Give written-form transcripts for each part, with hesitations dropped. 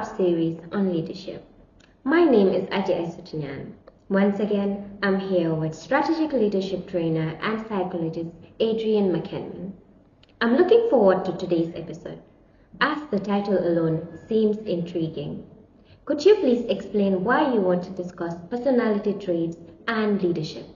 2-part series on leadership. My name is Adrian. Once again, I'm here with strategic leadership trainer and psychologist Adrian McInman. I'm looking forward to today's episode, as the title alone seems intriguing. Could you please explain why you want to discuss personality traits and leadership?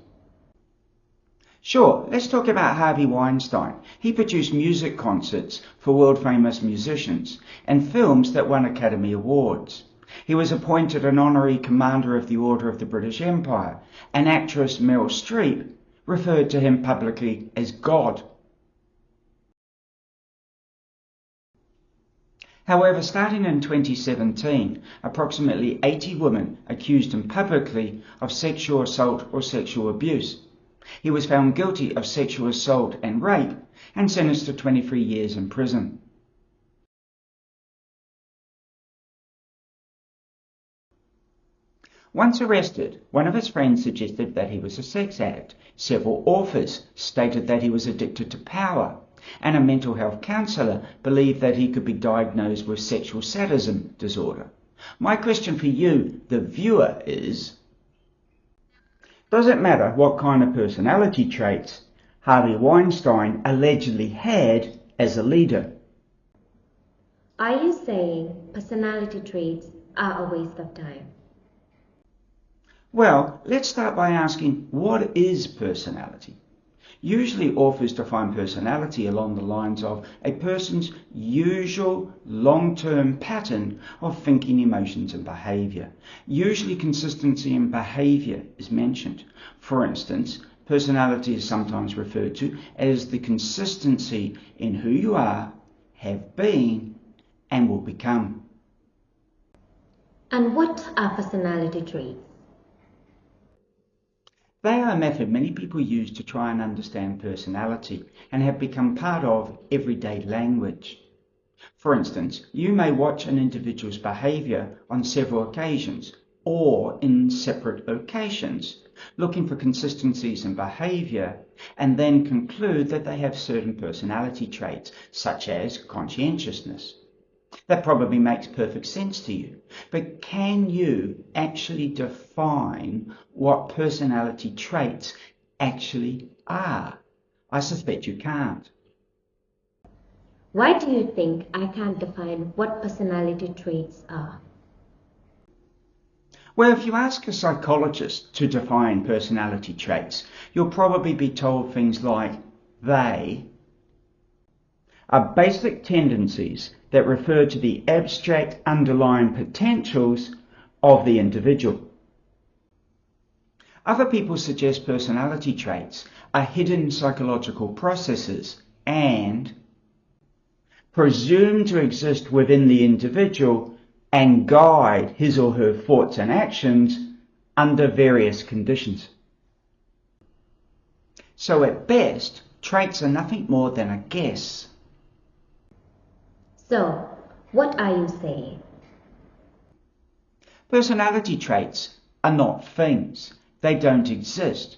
Sure, let's talk about Harvey Weinstein. He produced music concerts for world-famous musicians and films that won Academy Awards. He was appointed an honorary Commander of the Order of the British Empire, and actress Meryl Streep referred to him publicly as God. However, starting in 2017, approximately 80 women accused him publicly of sexual assault or sexual abuse. He was found guilty of sexual assault and rape and sentenced to 23 years in prison. Once arrested, one of his friends suggested that he was a sex addict. Several authors stated that he was addicted to power, and a mental health counsellor believed that he could be diagnosed with sexual sadism disorder. My question for you, the viewer, is: does it matter what kind of personality traits Harvey Weinstein allegedly had as a leader? Are you saying personality traits are a waste of time? Well, let's start by asking, what is personality? Usually authors define personality along the lines of a person's usual long-term pattern of thinking, emotions and behaviour. Usually consistency in behaviour is mentioned. For instance, personality is sometimes referred to as the consistency in who you are, have been and will become. And what are personality traits? They are a method many people use to try and understand personality and have become part of everyday language. For instance, you may watch an individual's behaviour on several occasions or in separate occasions, looking for consistencies in behaviour, and then conclude that they have certain personality traits, such as conscientiousness. That probably makes perfect sense to you. But can you actually define what personality traits actually are? I suspect you can't. Why do you think I can't define what personality traits are? Well, if you ask a psychologist to define personality traits, you'll probably be told things like, they are basic tendencies that refer to the abstract underlying potentials of the individual. Other people suggest personality traits are hidden psychological processes and presumed to exist within the individual and guide his or her thoughts and actions under various conditions. So at best, traits are nothing more than a guess. So, what are you saying? Personality traits are not things. They don't exist.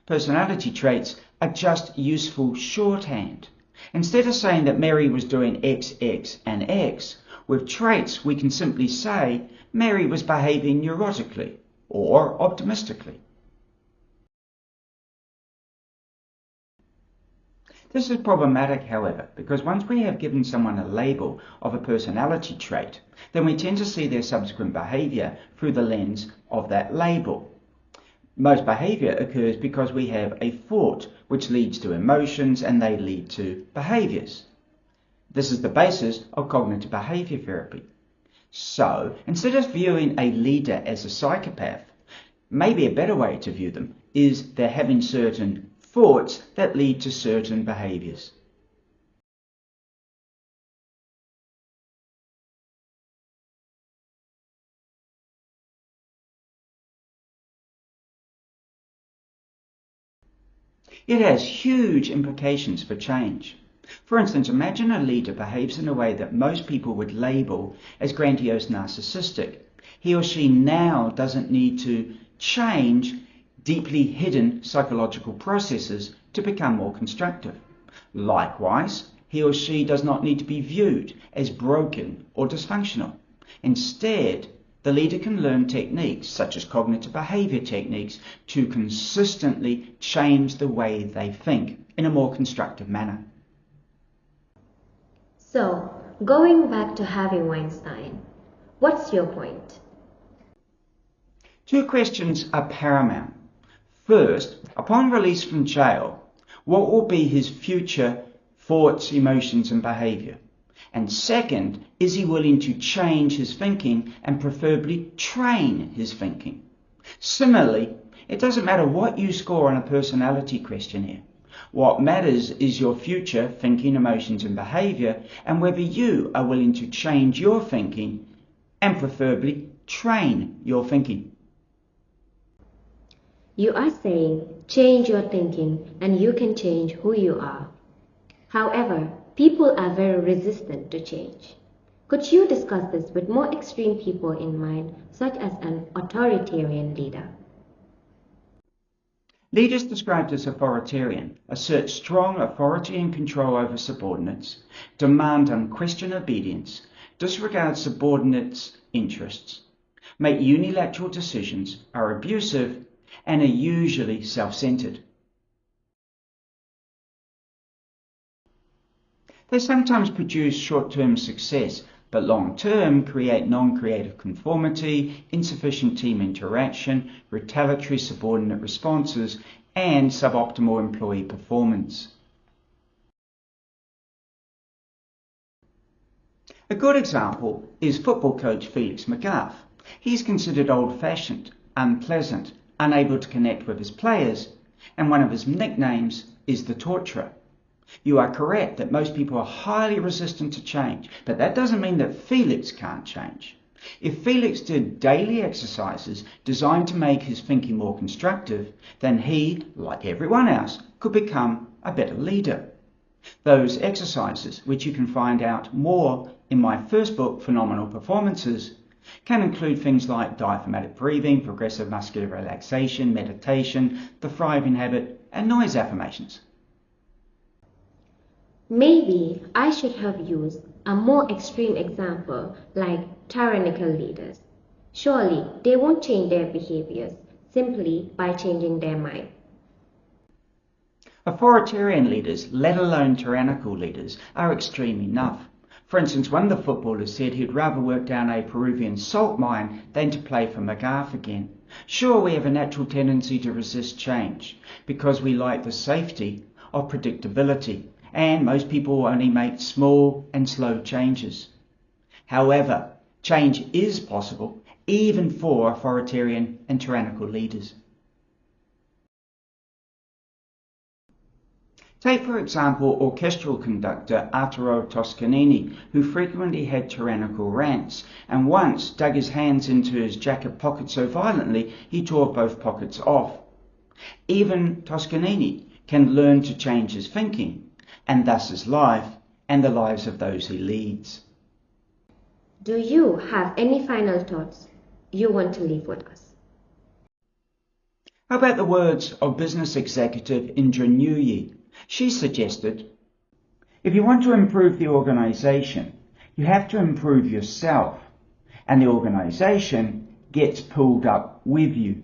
Personality traits are just useful shorthand. Instead of saying that Mary was doing X, X, and X, with traits we can simply say Mary was behaving neurotically or optimistically. This is problematic, however, because once we have given someone a label of a personality trait, then we tend to see their subsequent behaviour through the lens of that label. Most behaviour occurs because we have a thought, which leads to emotions, and they lead to behaviours. This is the basis of cognitive behaviour therapy. So, instead of viewing a leader as a psychopath, maybe a better way to view them is they're having certain thoughts that lead to certain behaviours. It has huge implications for change. For instance, imagine a leader behaves in a way that most people would label as grandiose narcissistic. He or she now doesn't need to change deeply hidden psychological processes to become more constructive. Likewise, he or she does not need to be viewed as broken or dysfunctional. Instead, the leader can learn techniques such as cognitive behaviour techniques to consistently change the way they think in a more constructive manner. So, going back to Harvey Weinstein, what's your point? Two questions are paramount. First, upon release from jail, what will be his future thoughts, emotions and behaviour? And second, is he willing to change his thinking and preferably train his thinking? Similarly, it doesn't matter what you score on a personality questionnaire. What matters is your future thinking, emotions and behaviour, and whether you are willing to change your thinking and preferably train your thinking. You are saying change your thinking and you can change who you are. However, people are very resistant to change. Could you discuss this with more extreme people in mind, such as an authoritarian leader? Leaders described as authoritarian assert strong authority and control over subordinates, demand unquestioned obedience, disregard subordinates' interests, make unilateral decisions, are abusive, and are usually self-centered. They sometimes produce short-term success, but long-term create non-creative conformity, insufficient team interaction, retaliatory subordinate responses, and suboptimal employee performance. A good example is football coach Felix Magath. He's considered old-fashioned, unpleasant, unable to connect with his players, and one of his nicknames is the torturer. You are correct that most people are highly resistant to change, but that doesn't mean that Felix can't change. If Felix did daily exercises designed to make his thinking more constructive, then he, like everyone else, could become a better leader. Those exercises, which you can find out more in my first book, Phenomenal Performances, can include things like diaphragmatic breathing, progressive muscular relaxation, meditation, the thriving habit, and noise affirmations. Maybe I should have used a more extreme example like tyrannical leaders. Surely they won't change their behaviors simply by changing their mind. Authoritarian leaders, let alone tyrannical leaders, are extreme enough. For instance, one of the footballers said he'd rather work down a Peruvian salt mine than to play for Magath again. Sure, we have a natural tendency to resist change because we like the safety of predictability, and most people only make small and slow changes. However, change is possible even for authoritarian and tyrannical leaders. Take, for example, orchestral conductor Arturo Toscanini, who frequently had tyrannical rants, and once dug his hands into his jacket pocket so violently he tore both pockets off. Even Toscanini can learn to change his thinking, and thus his life and the lives of those he leads. Do you have any final thoughts you want to leave with us? How about the words of business executive Indra Nooyi? She suggested, if you want to improve the organisation, you have to improve yourself, and the organisation gets pulled up with you.